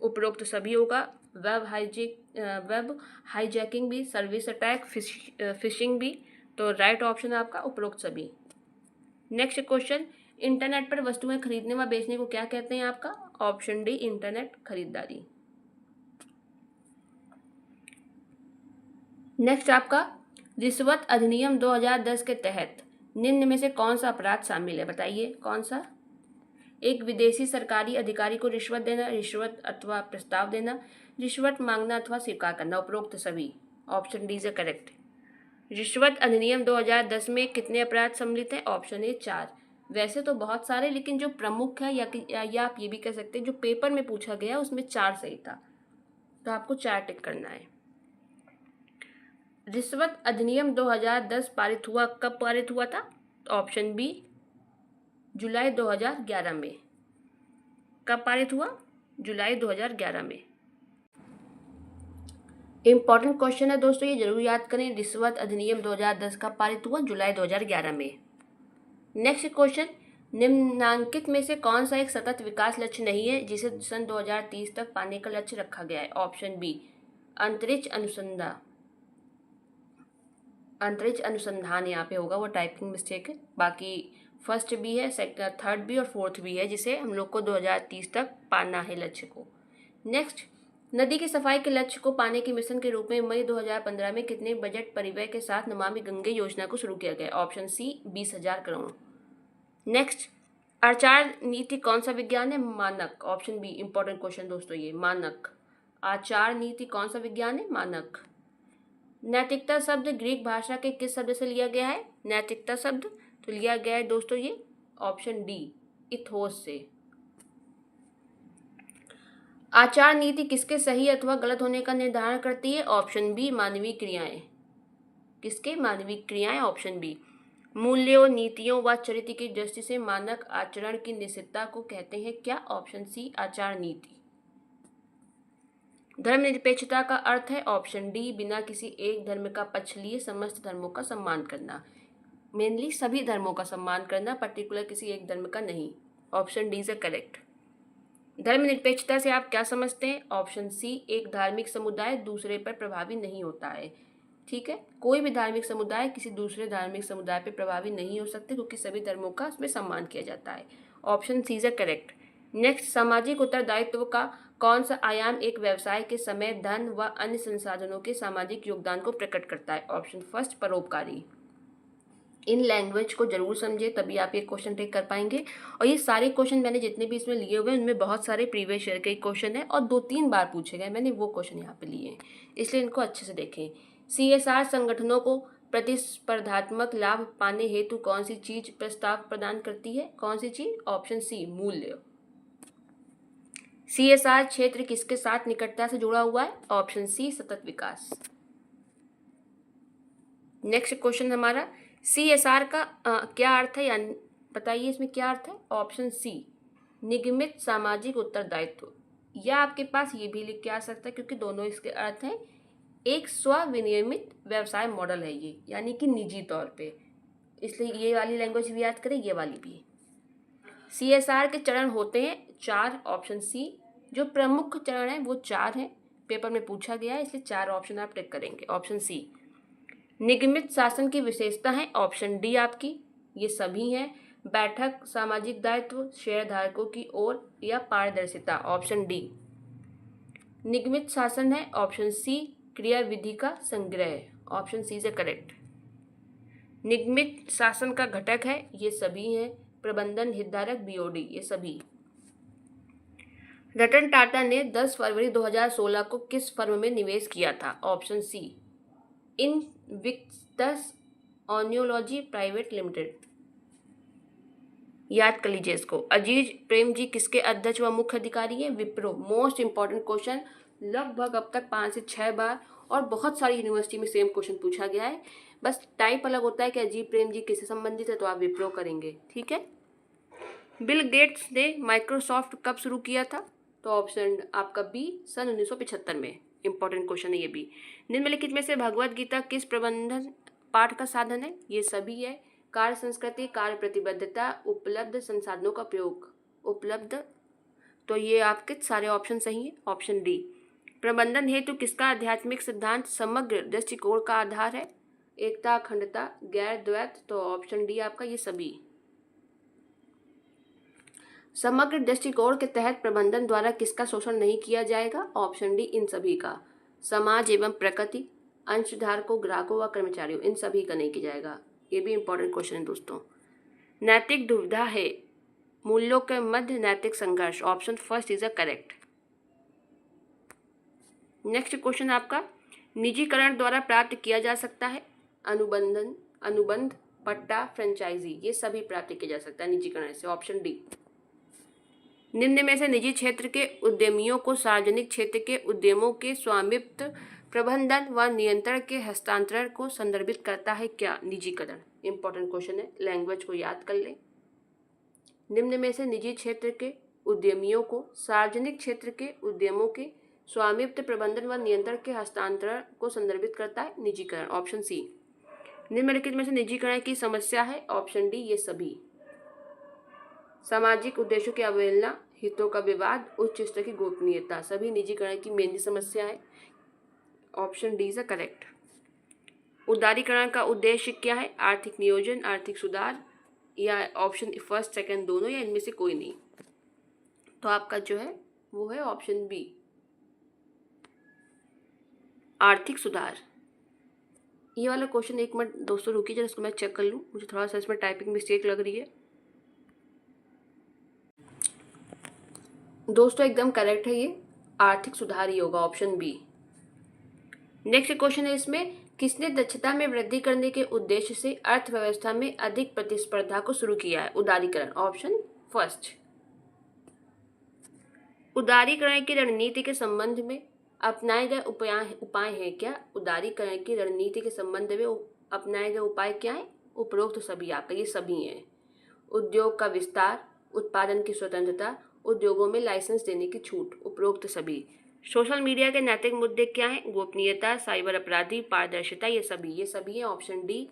उपरोक्त सभी होगा। वेब हाईजैकिंग भी, सर्विस अटैक, फिशिंग भी। तो राइट ऑप्शन आपका उपरोक्त सभी। नेक्स्ट क्वेश्चन इंटरनेट पर वस्तुएं खरीदने व बेचने को क्या कहते हैं आपका? ऑप्शन डी इंटरनेट खरीदारी। नेक्स्ट आपका रिश्वत अधिनियम 2010 के तहत निम्न में से कौन सा अपराध शामिल है? बताइए कौन सा? एक विदेशी सरकारी अधिकारी को रिश्वत देना, रिश्वत अथवा प्रस्ताव देना, रिश्वत मांगना अथवा स्वीकार करना, उपरोक्त सभी। Option D is correct. रिश्वत अधिनियम 2010 में कितने अपराध सम्मिलित हैं? Option A 4। वैसे तो बहुत सारे, लेकिन जो प्रमुख है या आप ये भी कह सकते हैं जो पेपर में पूछा गया उसमें 4 सही था, तो आपको 4 टिक करना है। रिश्वत अधिनियम 2010 पारित हुआ, कब पारित हुआ था? ऑप्शन बी जुलाई 2011 में। कब पारित हुआ? जुलाई 2011 में। इंपॉर्टेंट क्वेश्चन है दोस्तों, ये जरूर याद करें। रिश्वत अधिनियम 2010 का पारित हुआ जुलाई 2011 में। नेक्स्ट क्वेश्चन, निम्नांकित में से कौन सा एक सतत विकास लक्ष्य नहीं है जिसे सन 2030 तक पाने का लक्ष्य रखा गया है? ऑप्शन बी अंतरिक्ष अनुसंधान। अंतरिक्ष अनुसंधान यहाँ पे होगा, वो टाइपिंग मिस्टेक है। बाकी फर्स्ट भी है, सेकंड, थर्ड भी और फोर्थ भी है, जिसे हम लोग को 2030 तक पाना है लक्ष्य को। नेक्स्ट, नदी की सफाई के लक्ष्य को पाने के मिशन के रूप में मई 2015 में कितने बजट परिव्यय के साथ नमामि गंगे योजना को शुरू किया गया? Option C 20,000 crore. नेक्स्ट, आचार नीति कौन सा विज्ञान है? मानक। ऑप्शन बी इंपॉर्टेंट क्वेश्चन दोस्तों ये, मानक। आचार नीति कौन सा विज्ञान है? मानक। नैतिकता शब्द ग्रीक भाषा के किस शब्द से लिया गया है? नैतिकता शब्द तो लिया गया है दोस्तों ये ऑप्शन डी इथोस से। आचार नीति किसके सही अथवा गलत होने का निर्धारण करती है? ऑप्शन बी मानवीय क्रियाएं। किसके? मानवीय क्रियाएं, ऑप्शन बी। मूल्यों, नीतियों व चरित्र की दृष्टि से मानक आचरण की निश्चितता को कहते हैं क्या? ऑप्शन सी आचार नीति। धर्मनिरपेक्षता का अर्थ है ऑप्शन डी बिना किसी एक धर्म का पक्ष लिए समस्त धर्मों का सम्मान करना। मेनली सभी धर्मों का सम्मान करना, पर्टिकुलर किसी एक धर्म का नहीं। Option D is correct. धर्मनिरपेक्षता से आप क्या समझते हैं? ऑप्शन सी एक धार्मिक समुदाय दूसरे पर प्रभावी नहीं होता है। ठीक है, कोई भी धार्मिक समुदाय किसी दूसरे धार्मिक समुदाय पर प्रभावी नहीं हो सकते क्योंकि सभी धर्मों का उसमें सम्मान किया जाता है। Option C is correct. Next, सामाजिक उत्तरदायित्व का कौन सा आयाम एक व्यवसाय के समय धन व अन्य संसाधनों के सामाजिक योगदान को प्रकट करता है? ऑप्शन फर्स्ट परोपकारी। इन लैंग्वेज को जरूर समझे तभी आप ये क्वेश्चन टेक कर पाएंगे। और ये सारे क्वेश्चन मैंने जितने भी इसमें लिए हुए हैं उनमें बहुत सारे प्रीवियस ईयर के क्वेश्चन है और 2-3 बार पूछे गए, मैंने वो क्वेश्चन यहाँ पे लिए हैं, इसलिए इनको अच्छे से देखें। CSR संगठनों को प्रतिस्पर्धात्मक लाभ पाने हेतु कौन सी चीज प्रस्ताव प्रदान करती है? कौन सी चीज? ऑप्शन सी मूल्य। CSR क्षेत्र किसके साथ निकटता से जुड़ा हुआ है? ऑप्शन सी सतत विकास। नेक्स्ट क्वेश्चन हमारा, CSR का क्या अर्थ है, यानी बताइए इसमें क्या अर्थ है? ऑप्शन सी निगमित सामाजिक उत्तरदायित्व, या आपके पास ये भी लिख के आ सकता है क्योंकि दोनों इसके अर्थ हैं। एक स्वविनियमित व्यवसाय मॉडल है ये, यानी कि निजी तौर पे, इसलिए ये वाली लैंग्वेज भी याद करें, ये वाली भी। CSR के चरण होते हैं 4, ऑप्शन सी। जो प्रमुख चरण है वो 4 हैं, पेपर में पूछा गया है इसलिए 4 ऑप्शन आप टिक करेंगे। Option C. निगमित शासन की विशेषता है ऑप्शन डी आपकी, ये सभी हैं। बैठक, सामाजिक दायित्व, शेयरधारकों की ओर या पारदर्शिता, ऑप्शन डी। निगमित शासन है ऑप्शन सी। क्रिया विधि का संग्रह, ऑप्शन सी इज करेक्ट। निगमित शासन का घटक है, ये सभी हैं। प्रबंधन हितधारक BOD, ये सभी। रतन टाटा ने 10 फरवरी 2016 को किस फर्म में निवेश किया था? Option C Invictus oncology private limited. याद कर लीजिए इसको। अजीज प्रेम जी किसके अध्यक्ष व मुख्य अधिकारी है? विप्रो। मोस्ट इंपॉर्टेंट क्वेश्चन, लगभग अब तक 5 से 6 बार और बहुत सारी यूनिवर्सिटी में सेम क्वेश्चन पूछा गया है, बस टाइप अलग होता है कि अजीज प्रेम जी किससे संबंधित है, तो आप विप्रो करेंगे। ठीक है। बिल गेट्स ने माइक्रोसॉफ्ट कब शुरू किया था? तो ऑप्शन आपका बी सन 1975 में। इंपॉर्टेंट क्वेश्चन है ये भी। निम्नलिखित में से भगवद गीता किस प्रबंधन पाठ का साधन है? ये सभी है। कार्य संस्कृति, कार्य प्रतिबद्धता, उपलब्ध संसाधनों का प्रयोग, उपलब्ध, तो ये आपके सारे ऑप्शन सही है। Option D. प्रबंधन हेतु किसका आध्यात्मिक सिद्धांत समग्र दृष्टिकोण का आधार है? एकता, अखंडता, गैर द्वैत, तो ऑप्शन डी आपका ये सभी। समग्र दृष्टिकोण के तहत प्रबंधन द्वारा किसका शोषण नहीं किया जाएगा? ऑप्शन डी, इन सभी का। समाज एवं प्रकृति, अंशधारकों, ग्राहकों व कर्मचारियों, इन सभी का नहीं किया जाएगा। ये भी इंपॉर्टेंट क्वेश्चन है दोस्तों। नैतिक दुविधा है, मूल्यों के मध्य नैतिक संघर्ष, option first is a correct. Next question आपका, निजीकरण द्वारा प्राप्त किया जा सकता है अनुबंध, पट्टा, फ्रेंचाइजी, ये सभी प्राप्त किया जा सकता है निजीकरण से, ऑप्शन डी। निम्न में से निजी क्षेत्र के उद्यमियों को सार्वजनिक क्षेत्र के उद्यमों के स्वामित्व, प्रबंधन व नियंत्रण के हस्तांतरण को संदर्भित करता है क्या? निजीकरण। इंपॉर्टेंट क्वेश्चन है, लैंग्वेज को याद कर लें। निम्न में से निजी क्षेत्र के उद्यमियों को सार्वजनिक क्षेत्र के उद्यमों के स्वामित्व, प्रबंधन व नियंत्रण के हस्तांतरण को संदर्भित करता है निजीकरण, ऑप्शन सी। निम्नलिखित में से निजीकरण की समस्या है, ऑप्शन डी, ये सभी। सामाजिक उद्देश्यों की अवहेलना, हितों का विवाद, उच्च स्तर की गोपनीयता, सभी निजीकरण की मेन समस्या है, ऑप्शन डी इज करेक्ट। उदारीकरण का उद्देश्य क्या है? आर्थिक नियोजन, आर्थिक सुधार, या ऑप्शन फर्स्ट सेकंड दोनों, या इनमें से कोई नहीं। तो आपका जो है वो है ऑप्शन बी, आर्थिक सुधार। ये वाला क्वेश्चन एक मिनट दोस्तों रुकिए जरा, इसको मैं चेक कर लूँ, मुझे थोड़ा सा इसमें टाइपिंग मिस्टेक लग रही है। दोस्तों एकदम करेक्ट है, ये आर्थिक सुधार ही होगा, ऑप्शन बी। नेक्स्ट क्वेश्चन है इसमें, किसने दक्षता में वृद्धि करने के उद्देश्य से अर्थव्यवस्था में अधिक प्रतिस्पर्धा को शुरू किया है? उदारीकरण, ऑप्शन फर्स्ट। उदारीकरण की रणनीति के संबंध में अपनाए गए उपाय हैं क्या? उदारीकरण की रणनीति के संबंध में अपनाए गए उपाय क्या है? उपरोक्त सभी आपका, ये सभी हैं। उद्योग का विस्तार, उत्पादन की स्वतंत्रता, उद्योगों में लाइसेंस देने की छूट, उपरोक्त सभी। सोशल मीडिया के नैतिक मुद्दे क्या हैं? गोपनीयता, साइबर अपराधी, पारदर्शिता, ये सभी हैं, ऑप्शन डी।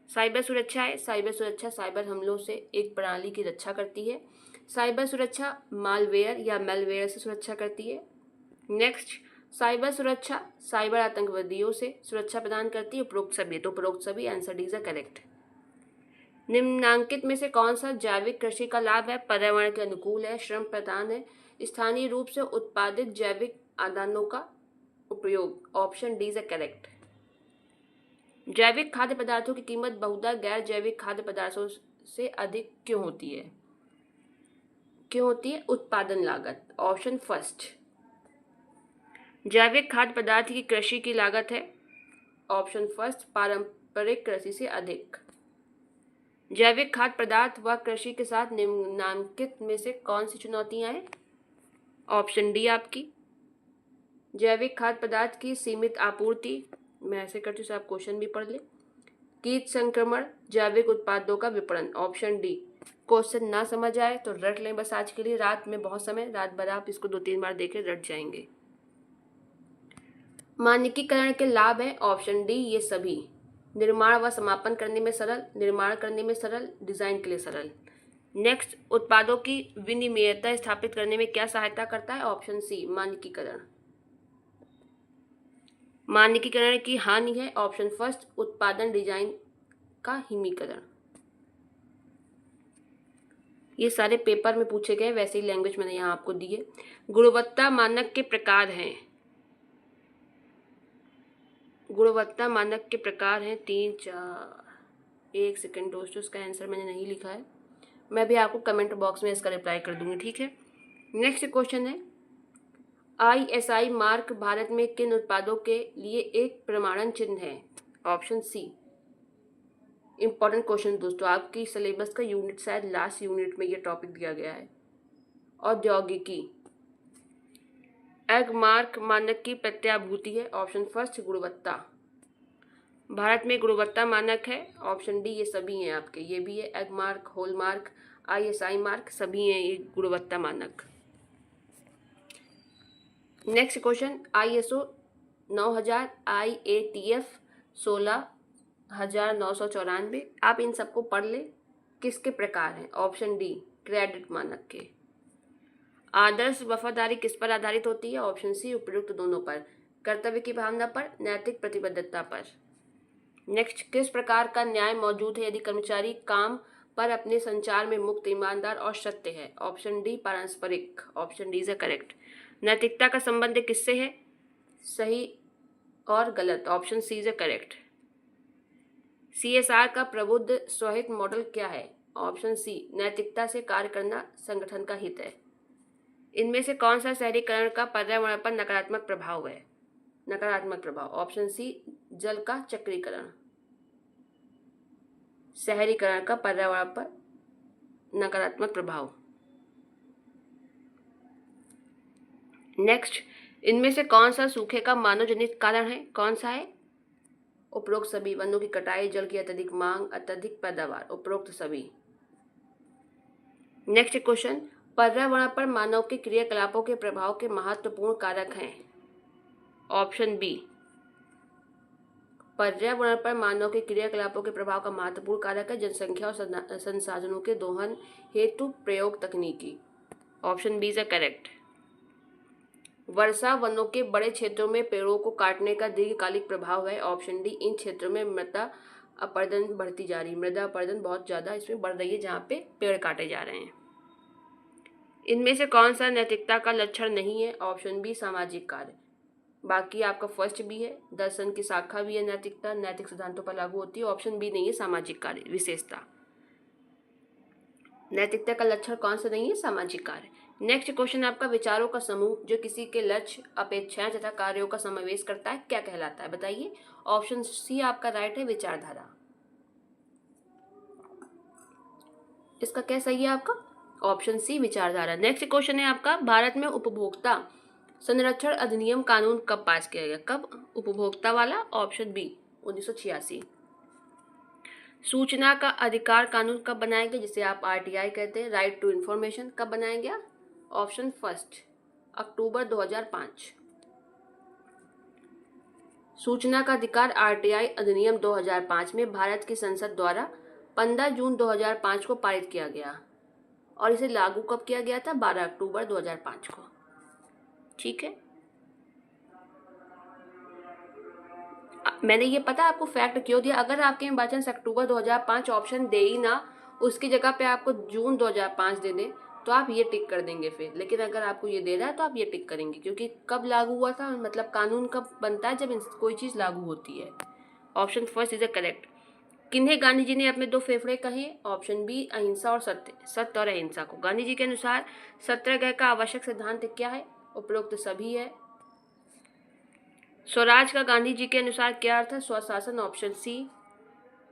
साइबर सुरक्षा है, साइबर सुरक्षा साइबर हमलों से एक प्रणाली की रक्षा करती है। साइबर सुरक्षा मालवेयर या मेलवेयर से सुरक्षा करती है। नेक्स्ट, साइबर सुरक्षा साइबर आतंकवादियों से सुरक्षा प्रदान करती है, उपरोक्त सभी। तो उपरोक्त सभी, आंसर डी इज करेक्ट। निम्नांकित में से कौन सा जैविक कृषि का लाभ है? पर्यावरण के अनुकूल है, श्रम प्रधान है, स्थानीय रूप से उत्पादित जैविक आदानों का उपयोग, ऑप्शन डी इज करेक्ट। जैविक खाद्य पदार्थों की कीमत बहुधा गैर जैविक खाद्य पदार्थों से अधिक क्यों होती है? क्यों होती है? उत्पादन लागत, ऑप्शन फर्स्ट। जैविक खाद्य पदार्थ की कृषि की लागत है, ऑप्शन फर्स्ट, पारंपरिक कृषि से अधिक। जैविक खाद्य पदार्थ व कृषि के साथ निम्नलिखित में से कौन सी चुनौतियां हैं? ऑप्शन डी आपकी। जैविक खाद्य पदार्थ की सीमित आपूर्ति, मैं ऐसे करती हूँ आप क्वेश्चन भी पढ़ ले। कीट संक्रमण, जैविक उत्पादों का विपणन, ऑप्शन डी। क्वेश्चन ना समझ आए तो रट लें बस आज के लिए, रात में बहुत समय, रात भर आप इसको 2-3 बार देखें, रट जाएंगे। मानकीकरण के लाभ हैं, ऑप्शन डी, ये सभी। निर्माण व समापन करने में सरल, निर्माण करने में सरल, डिजाइन के लिए सरल। नेक्स्ट, उत्पादों की विनिमेयता स्थापित करने में क्या सहायता करता है? ऑप्शन सी, मानकीकरण। मानकीकरण की हानि है, ऑप्शन फर्स्ट, उत्पादन डिजाइन का हिमीकरण। ये सारे पेपर में पूछे गए, वैसे ही लैंग्वेज मैंने यहाँ आपको दी है। गुणवत्ता मानक के प्रकार हैं, गुणवत्ता मानक के प्रकार हैं 3-4। एक सेकेंड दोस्तों, इसका आंसर मैंने नहीं लिखा है, मैं भी आपको कमेंट बॉक्स में इसका रिप्लाई कर दूंगी, ठीक है। नेक्स्ट क्वेश्चन है, ISI मार्क भारत में किन उत्पादों के लिए एक प्रमाणन चिन्ह है? ऑप्शन सी। इंपॉर्टेंट क्वेश्चन दोस्तों, आपकी सिलेबस का यूनिट शायद लास्ट यूनिट में ये टॉपिक दिया गया है। औद्योगिकी, एग मार्क मानक की प्रत्याभूति है, ऑप्शन फर्स्ट, गुणवत्ता। भारत में गुणवत्ता मानक है, ऑप्शन डी, ये सभी हैं आपके, ये भी है, Agmark, hallmark, ISI mark, सभी हैं ये गुणवत्ता मानक। नेक्स्ट क्वेश्चन, ISO 9000, IATF 16994, आप इन सबको पढ़ ले, किसके प्रकार हैं? ऑप्शन डी, क्रेडिट मानक के। आदर्श वफादारी किस पर आधारित होती है? ऑप्शन सी, उपयुक्त दोनों पर, कर्तव्य की भावना पर, नैतिक प्रतिबद्धता पर। नेक्स्ट, किस प्रकार का न्याय मौजूद है यदि कर्मचारी काम पर अपने संचार में मुक्त, ईमानदार और सत्य है। ऑप्शन डी पारस्परिक। Option D is correct. नैतिकता का संबंध किससे है? सही और गलत। Option C is correct. CSR का प्रबुद्ध स्वहित मॉडल क्या है? ऑप्शन सी नैतिकता से कार्य करना संगठन का हित है। इनमें से कौन सा शहरीकरण का पर्यावरण पर नकारात्मक प्रभाव है? नकारात्मक प्रभाव। ऑप्शन सी जल का चक्रीकरण। शहरीकरण का पर्यावरण पर नकारात्मक प्रभाव। नेक्स्ट, इनमें से कौन सा सूखे का मानव जनित कारण है? कौन सा है? उपरोक्त सभी। वनों की कटाई, जल की अत्यधिक मांग, अत्यधिक पैदावार। उपरोक्त सभी। नेक्स्ट क्वेश्चन, पर्यावरण पर मानव के क्रियाकलापों के प्रभाव के महत्वपूर्ण कारक हैं। Option B. पर्यावरण पर मानव के क्रियाकलापों के प्रभाव का महत्वपूर्ण कारक है जनसंख्या और संसाधनों के दोहन हेतु प्रयोग तकनीकी। Option B is correct. वर्षा वनों के बड़े क्षेत्रों में पेड़ों को काटने का दीर्घकालिक प्रभाव है। ऑप्शन डी इन क्षेत्रों में मृदा अपरदन बढ़ती जा रही है। मृदा अपरदन बहुत ज़्यादा इसमें बढ़ रही है जहाँ पे पेड़ काटे जा रहे हैं। इनमें से कौन सा नैतिकता का लक्षण नहीं है? ऑप्शन बी सामाजिक कार्य। बाकी आपका फर्स्ट भी है, दर्शन की शाखा भी है नैतिकता, नैतिक सिद्धांतों पर लागू होती है। ऑप्शन बी नहीं है सामाजिक कार्य विशेषता। नैतिकता का लक्षण कौन सा नहीं है? सामाजिक कार्य। नेक्स्ट क्वेश्चन आपका, विचारों का समूह जो किसी के लक्ष्य, अपेक्षाएं तथा कार्यों का समावेश करता है क्या कहलाता है? बताइए। ऑप्शन सी आपका राइट है, विचारधारा। इसका क्या सही है आपका? ऑप्शन सी विचारधारा। नेक्स्ट क्वेश्चन है आपका, भारत में उपभोक्ता संरक्षण अधिनियम कानून कब पास किया गया? कब? उपभोक्ता वाला। Option B 1986। सूचना का अधिकार कानून कब बनाया गया, जिसे आप RTI कहते हैं, राइट टू इंफॉर्मेशन, कब बनाया गया? Option first October 2005। सूचना का अधिकार RTI अधिनियम 2005 में भारत की संसद द्वारा 15 जून 2005 को पारित किया गया और इसे लागू कब किया गया था? 12 अक्टूबर 2005 को। ठीक है, मैंने ये पता आपको फैक्ट क्यों दिया? अगर आपके में बाई चांस अक्टूबर 2005 ऑप्शन दे ही ना, उसकी जगह पे आपको जून 2005 दे दे तो आप ये टिक कर देंगे फिर। लेकिन अगर आपको ये दे रहा है तो आप ये टिक करेंगे, क्योंकि कब लागू हुआ था, मतलब कानून कब बनता है? जब कोई चीज़ लागू होती है। Option first is a correct. किन्हें गांधी जी ने अपने 2 फेफड़े कहे? ऑप्शन बी अहिंसा और सत्य। सत्य और अहिंसा को। गांधी जी के अनुसार सत्याग्रह का आवश्यक सिद्धांत क्या है? उपरोक्त सभी है। स्वराज का गांधी जी के अनुसार क्या अर्थ है? स्वशासन। Option C.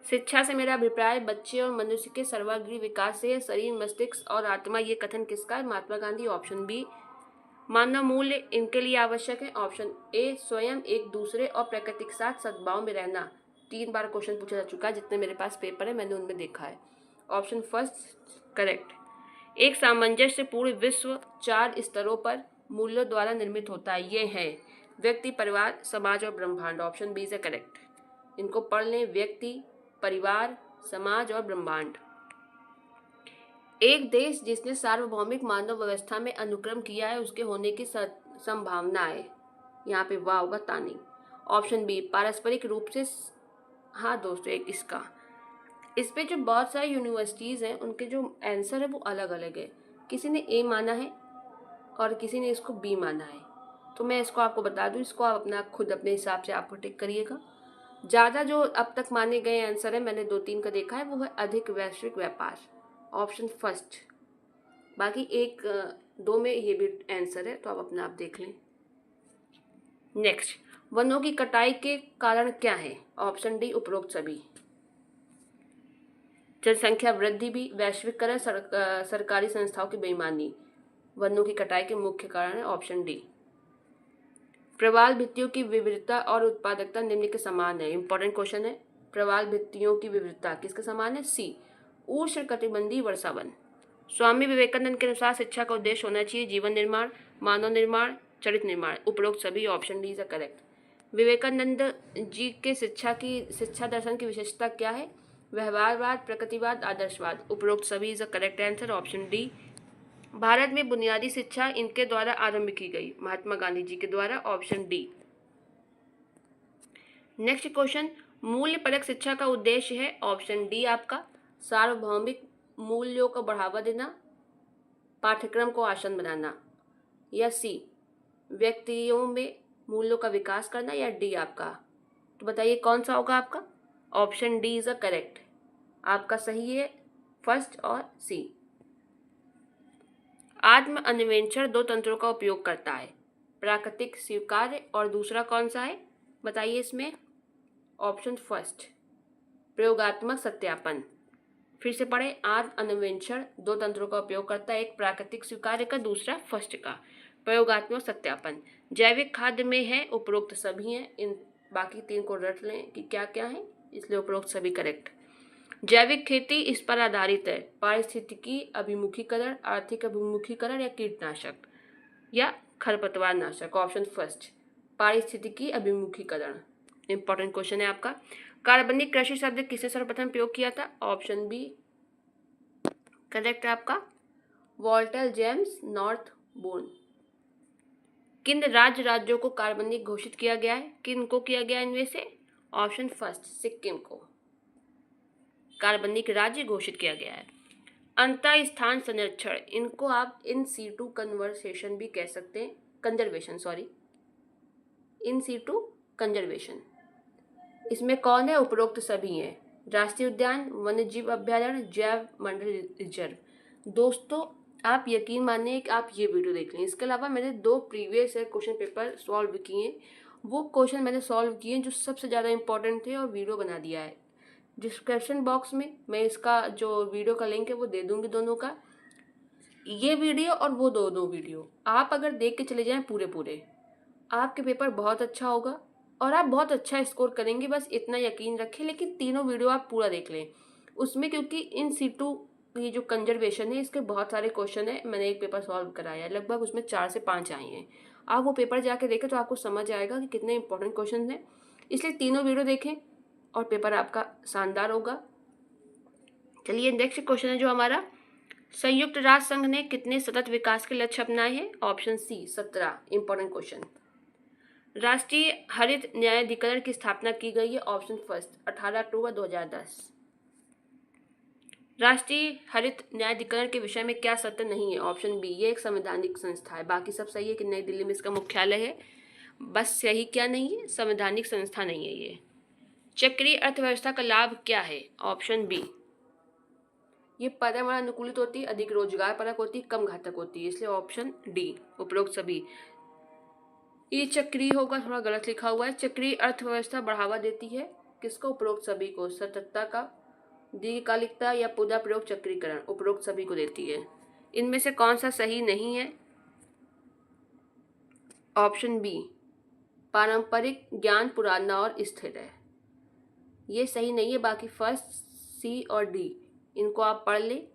शिक्षा से मेरा अभिप्राय बच्चे और मनुष्य के सर्वांगीण विकास से है, शरीर, मस्तिष्क और आत्मा। ये कथन किसका है? महात्मा गांधी। Option B. मानव मूल्य इनके लिए आवश्यक है। ऑप्शन ए स्वयं, एक दूसरे और प्रकृति के साथ सद्भाव में रहना। 3 बार क्वेश्चन पूछा जा चुका है, जितने मेरे पास पेपर है मैंने उनमें देखा है। Option first correct. एक सामंजस्य पूर्ण विश्व 4 स्तरों पर मूल्यों द्वारा निर्मित होता है। ये है व्यक्ति, परिवार, समाज और ब्रह्मांड। Option B is correct. इनको पढ़ लें, व्यक्ति, परिवार, समाज और ब्रह्मांड। एक देश जिसने सार्वभौमिक मानव व्यवस्था में अनुक्रम किया है उसके होने की संभावना है। यहाँ पे वाह होगा तानी। ऑप्शन बी पारस्परिक रूप से। हाँ दोस्तों, एक इसका इस पे जो बहुत सारी यूनिवर्सिटीज़ हैं उनके जो आंसर है वो अलग अलग है। किसी ने ए माना है और किसी ने इसको बी माना है। तो मैं इसको आपको बता दूं, इसको आप अपना खुद अपने हिसाब से आपको टिक करिएगा। ज़्यादा जो अब तक माने गए आंसर है, मैंने 2-3 का देखा है, वो है अधिक वैश्विक व्यापार। Option first. बाकी 1-2 में ये भी आंसर है, तो आप अपना आप देख लें। नेक्स्ट, वनों की कटाई के कारण क्या है? ऑप्शन डी उपरोक्त सभी। जनसंख्या वृद्धि भी, वैश्वीकरण, सरकारी संस्थाओं की बेईमानी वनों की कटाई के मुख्य कारण है। Option D. प्रवाल भित्तियों की विविधता और उत्पादकता निम्न के समान है। इंपॉर्टेंट क्वेश्चन है। प्रवाल भित्तियों की विविधता किसके समान है? सी उष्णकटिबंधीय वर्षावन। स्वामी विवेकानंद के अनुसार शिक्षा का उद्देश्य होना चाहिए जीवन निर्माण, मानव निर्माण, चरित्र निर्माण। उपरोक्त सभी। Option D is correct. Vivekananda ji के शिक्षा दर्शन की विशेषता क्या है? व्यवहारवाद, प्रकृतिवाद, आदर्शवाद। उपरोक्त सभी is a correct answer. Option D. Bharat में बुनियादी शिक्षा इनके द्वारा आरंभ की गई, महात्मा गांधी जी के द्वारा। Option D. नेक्स्ट क्वेश्चन, मूल्य परक शिक्षा का उद्देश्य है। ऑप्शन डी आपका सार्वभौमिक मूल्यों को बढ़ावा देना, पाठ्यक्रम को आसान बनाना, या सी व्यक्तियों में मूल्यों का विकास करना, या डी आपका। तो बताइए कौन सा होगा आपका। Option D is a correct, आपका सही है फर्स्ट और सी। आत्म अन्वेषण दो तंत्रों का उपयोग करता है, प्राकृतिक स्वीकार्य और दूसरा कौन सा है बताइए इसमें। ऑप्शन फर्स्ट प्रयोगात्मक सत्यापन। फिर से पढ़े, आत्म अन्वेषण दो तंत्रों का उपयोग करता है, एक प्राकृतिक स्वीकार्य का, दूसरा फर्स्ट का प्रयोगात्मक सत्यापन। जैविक खाद्य में है उपरोक्त सभी हैं, इन बाकी तीन को रट लें कि क्या क्या है, इसलिए उपरोक्त सभी करेक्ट। जैविक खेती इस पर आधारित है, पारिस्थितिकी अभिमुखीकरण, आर्थिक अभिमुखीकरण, या कीटनाशक या खरपतवार नाशक। ऑप्शन फर्स्ट पारिस्थितिकी अभिमुखीकरण। इंपॉर्टेंट क्वेश्चन है आपका। कार्बनिक कृषि शब्द किसने सर्वप्रथम प्रयोग किया था। ऑप्शन बी करेक्ट है आपका, वॉल्टर जेम्स नॉर्थबोर्न। किन राज्यों को कार्बनिक घोषित किया गया है, किन को किया गया इनमें से। ऑप्शन फर्स्ट सिक्किम को कार्बनिक राज्य घोषित किया गया है। अंतः स्थान संरक्षण, इनको आप इन सीटू कन्वर्सेशन भी कह सकते हैं, conservation sorry, in situ conservation. इसमें कौन है, उपरोक्त सभी हैं, राष्ट्रीय उद्यान, वन्यजीव अभ्यारण्य, जैव मंडल रिजर्व। दोस्तों आप यकीन मानिए कि आप ये वीडियो देख लें, इसके अलावा मैंने 2 प्रीवियस क्वेश्चन पेपर सॉल्व किए, वो क्वेश्चन मैंने सॉल्व किए जो सबसे ज़्यादा इंपॉर्टेंट थे और वीडियो बना दिया है। डिस्क्रिप्शन बॉक्स में मैं इसका जो वीडियो का लिंक है वो दे दूंगी, दोनों का, ये वीडियो और वो दोनों वीडियो आप अगर देख के चले जाएं पूरे, आपके पेपर बहुत अच्छा होगा और आप बहुत अच्छा स्कोर करेंगे, बस इतना यकीन रखें। लेकिन तीनों वीडियो आप पूरा देख लें उसमें, क्योंकि इन सीटू ये जो कंजर्वेशन है इसके बहुत सारे क्वेश्चन है, मैंने एक पेपर सॉल्व कराया है, लगभग उसमें 4 से 5 आए हैं। आप वो पेपर जाके देखें तो आपको समझ आएगा कि कितने इंपॉर्टेंट क्वेश्चन हैं, इसलिए तीनों वीडियो देखें और पेपर आपका शानदार होगा। चलिए नेक्स्ट क्वेश्चन है जो हमारा, संयुक्त राष्ट्र संघ ने कितने सतत विकास के लक्ष्य अपनाए हैं। Option C 17। Important question. राष्ट्रीय हरित न्यायाधिकरण की स्थापना की गई है। ऑप्शन फर्स्ट 18 अक्टूबर 2010। राष्ट्रीय हरित न्यायाधिकरण के विषय में क्या सत्य नहीं है। ऑप्शन बी ये एक संवैधानिक संस्था है, बाकी सब सही है कि नई दिल्ली में इसका मुख्यालय है, बस यही क्या नहीं है, संवैधानिक संस्था नहीं है ये। चक्रीय अर्थव्यवस्था का लाभ क्या है। ऑप्शन बी ये पर्यावरण अनुकूलित होती है, अधिक रोजगार परक होती है, कम घातक होती है, इसलिए ऑप्शन डी उपरोक्त सभी। ये चक्रीय होगा, थोड़ा गलत लिखा हुआ है। चक्रीय अर्थव्यवस्था बढ़ावा देती है किसको, उपरोक्त सभी को, सततता का, दीर्घकालिकता या पुनः प्रयोग चक्रीकरण, उपरोक्त सभी को देती है। इनमें से कौन सा सही नहीं है। ऑप्शन बी पारंपरिक ज्ञान पुराना और स्थिर है, ये सही नहीं है। बाकी फर्स्ट, सी और डी इनको आप पढ़ लें,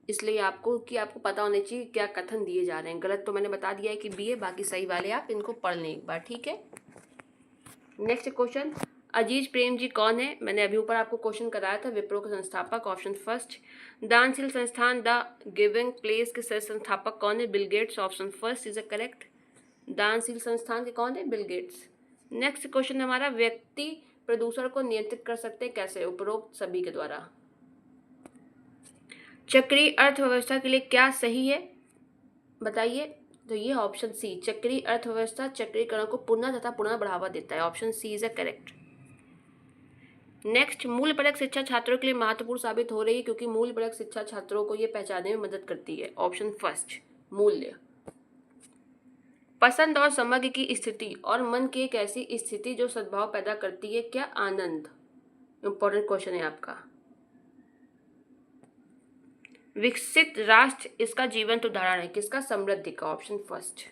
इसलिए आपको पता होना चाहिए क्या कथन दिए जा रहे हैं। गलत तो मैंने बता दिया है कि बी है, बाकी सही वाले आप इनको पढ़ लें एक बार, ठीक है। नेक्स्ट क्वेश्चन, अजीज प्रेम जी कौन है। मैंने अभी ऊपर आपको क्वेश्चन कराया था, विप्रो के संस्थापक। Option first. दानशील संस्थान द गिविंग प्लेस के सह संस्थापक कौन है, Bill Gates. Option first is a correct, दानशील संस्थान के कौन है, बिल गेट्स। नेक्स्ट क्वेश्चन हमारा, व्यक्ति प्रदूषण को नियंत्रित कर सकते हैं कैसे, उपरोक्त सभी के द्वारा। चक्रीय अर्थव्यवस्था के लिए क्या सही है बताइए। तो ये ऑप्शन सी, चक्रीय अर्थव्यवस्था चक्रीकरण को पुनः तथा पुनः बढ़ावा देता है। Option C is a correct. Next, मूल्यपरक शिक्षा छात्रों के लिए महत्वपूर्ण साबित हो रही है क्योंकि मूल्यपरक शिक्षा छात्रों को ये पहचानने में मदद करती है। ऑप्शन फर्स्ट मूल्य। पसंद और समग्र की स्थिति और मन की एक ऐसी स्थिति जो सद्भाव पैदा करती है, क्या आनंद। इंपॉर्टेंट क्वेश्चन है आपका। विकसित राष्ट्र इसका जीवंत उदाहरण है किसका, समृद्धि का। Option first.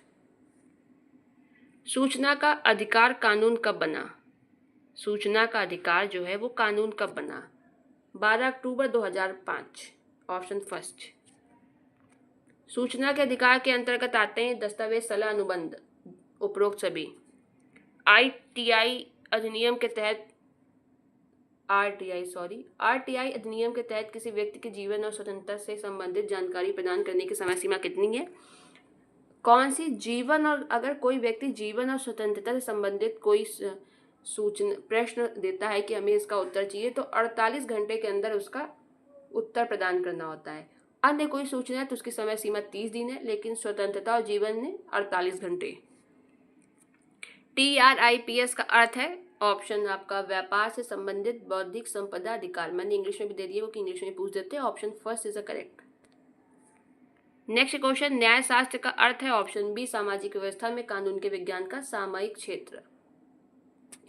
सूचना का अधिकार कानून कब बना। सूचना का अधिकार जो है वो कानून कब बना, 12 अक्टूबर 2005। Option first. सूचना के अधिकार के अंतर्गत आते हैं दस्तावेज, सलाह, अनुबंध, उपरोक्त सभी। आरटीआई अधिनियम के तहत आरटीआई अधिनियम के तहत किसी व्यक्ति के जीवन और स्वतंत्रता से संबंधित जानकारी प्रदान करने की समय सीमा कितनी है। कौन सी, जीवन, और अगर कोई व्यक्ति जीवन और स्वतंत्रता से संबंधित कोई सूचना प्रश्न देता है कि हमें इसका उत्तर चाहिए तो 48 घंटे के अंदर उसका उत्तर प्रदान करना होता है। अन्य कोई सूचना है तो उसकी समय सीमा 30 दिन है, लेकिन स्वतंत्रता और जीवन में 48 घंटे। TRIPS का अर्थ है ऑप्शन आपका व्यापार से संबंधित बौद्धिक संपदा अधिकार। मैंने इंग्लिश में भी दे दिया क्योंकि इंग्लिश में पूछ देते हैं। Option first is a correct. Next question, न्याय शास्त्र का अर्थ है ऑप्शन बी सामाजिक व्यवस्था में कानून के विज्ञान का सामयिक क्षेत्र।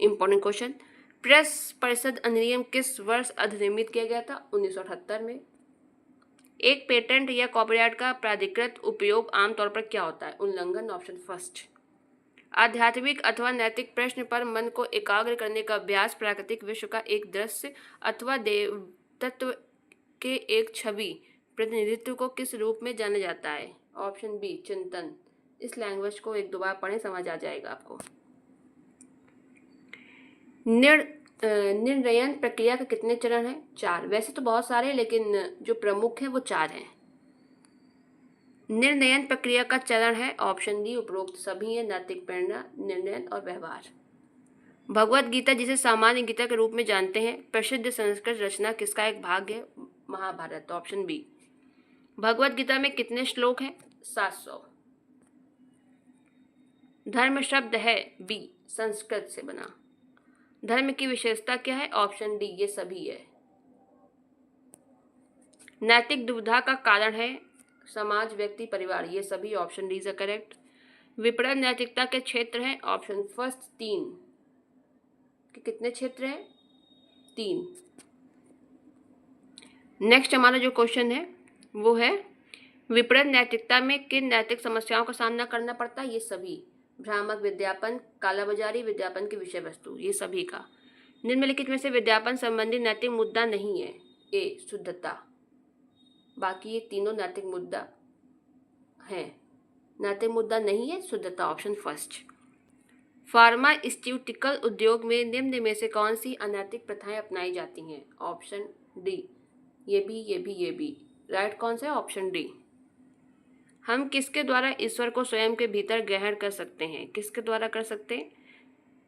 इंपॉर्टेंट क्वेश्चन, प्रेस परिषद अधिनियम किस वर्ष अधिनियमित किया गया था? 1978 में। एक पेटेंट या कॉपीराइट का प्राधिकृत उपयोग आमतौर पर क्या होता है? उल्लंघन। Option first. आध्यात्मिक अथवा नैतिक प्रश्न पर मन को एकाग्र करने का अभ्यास प्राकृतिक विश्व का एक दृश्य अथवा देवतत्व के एक छवि प्रतिनिधित्व को किस रूप में जाना जाता है? ऑप्शन बी चिंतन। इस लैंग्वेज को एक दो बार पढ़े, समझ आ जाएगा आपको। निर्णयन प्रक्रिया के कितने चरण हैं? 4। वैसे तो बहुत सारे, लेकिन जो प्रमुख हैं वो 4 हैं। निर्णयन प्रक्रिया का चरण है ऑप्शन डी उपरोक्त सभी है, नैतिक प्रेरणा, निर्णय और व्यवहार। भगवत गीता, जिसे सामान्य गीता के रूप में जानते हैं, प्रसिद्ध संस्कृत रचना किसका एक भाग है? महाभारत। Option B. भगवत गीता में कितने श्लोक हैं? 700। धर्म शब्द है बी संस्कृत से बना। धर्म की विशेषता क्या है? ऑप्शन डी ये सभी है। नैतिक दुविधा का कारण है समाज, व्यक्ति, परिवार, ये सभी। Option D is correct. विपणन नैतिकता के क्षेत्र हैं ऑप्शन फर्स्ट 3। कितने क्षेत्र हैं? 3। नेक्स्ट हमारा जो क्वेश्चन है वो है विपणन नैतिकता में किन नैतिक समस्याओं का सामना करना पड़ता है? ये सभी। भ्रामक विज्ञापन, कालाबाजारी, विज्ञापन की विषय वस्तु, ये सभी का। निम्नलिखित में से विज्ञापन संबंधी नैतिक मुद्दा नहीं है? ए शुद्धता। बाकी ये तीनों नैतिक मुद्दा हैं। नैतिक मुद्दा नहीं है शुद्धता। Option first. फार्मास्यूटिकल उद्योग में निम्न में से कौन सी अनैतिक प्रथाएं अपनाई जाती हैं? ऑप्शन डी ये भी। राइट कौन सा है? Option D. हम किसके द्वारा ईश्वर को स्वयं के भीतर ग्रहण कर सकते हैं? किसके द्वारा कर सकते हैं?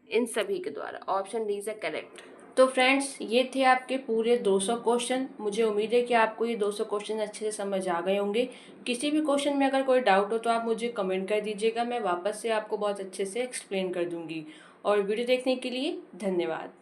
इन सभी के द्वारा। Option D is correct. तो फ्रेंड्स, ये थे आपके पूरे 200 क्वेश्चन। मुझे उम्मीद है कि आपको ये 200 क्वेश्चन अच्छे से समझ आ गए होंगे। किसी भी क्वेश्चन में अगर कोई डाउट हो तो आप मुझे कमेंट कर दीजिएगा, मैं वापस से आपको बहुत अच्छे से एक्सप्लेन कर दूंगी। और वीडियो देखने के लिए धन्यवाद।